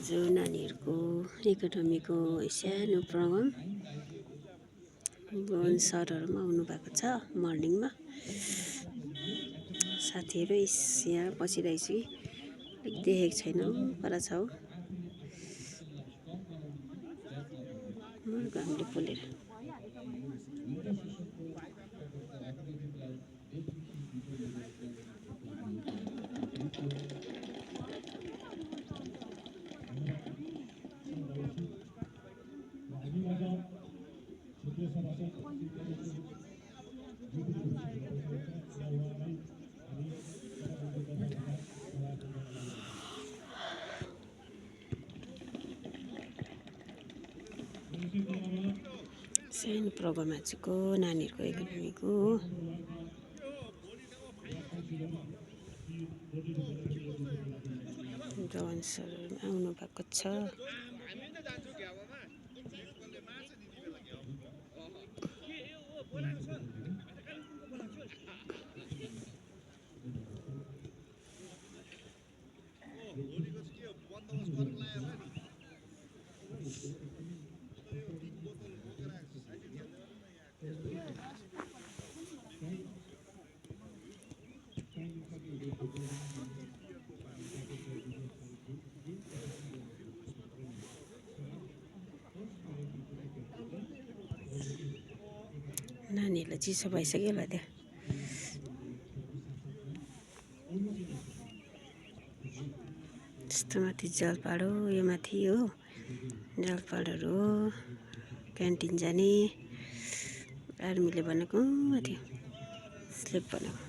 आज नानीहरूको एकाडेमीको सानो प्रोग्राम भुवन सरहरू पनि आउनु भएको छ मर्निङमा। साथीहरू यहाँ बसिरहेछु कि देखेको छैन पर छ घामले पोलेर। सानो प्रोग्राम आजको नानीहरूको एकाडेमीको हो। जवान सरहरू आउनु भएको छ। नानीहरूलाई चिसो भइसक्यो होला त्यहाँ। त्यस्तो माथि जलपाडो यो माथि हो जलपाडोहरू हो क्यान्टिन जाने। आर्मीले भनेको माथि स्लिप भनेको।